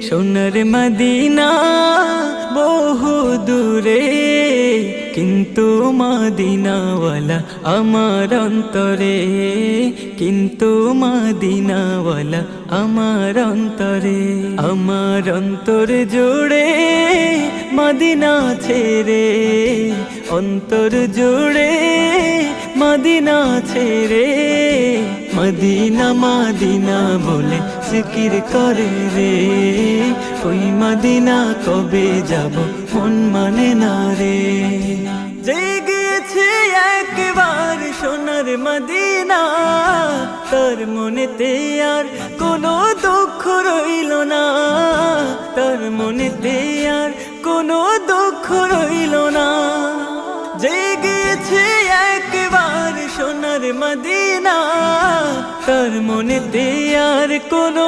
সোনার মদিনা বহু দূরে, কিন্তু মদিনাওয়ালা আমার অন্তরে, কিন্তু মদিনাওয়ালা আমার অন্তরে। আমার অন্তর জুড়ে মদিনা ছেড়ে, অন্তর জুড়ে মদিনা ছেড়ে, মদিনা মদিনা বলে জিকির করে রে। ওই মদিনা কবে যাব মন মানে না রে। জেগেছে একবার সোনার মদিনা, তার মনেতে আর কোনো দুঃখ রইল না, তার মনেতে আর কোনো দুঃখ রইল না। জেগেছে একবার সোনার মদিনা, তার মনেতে আর কোনো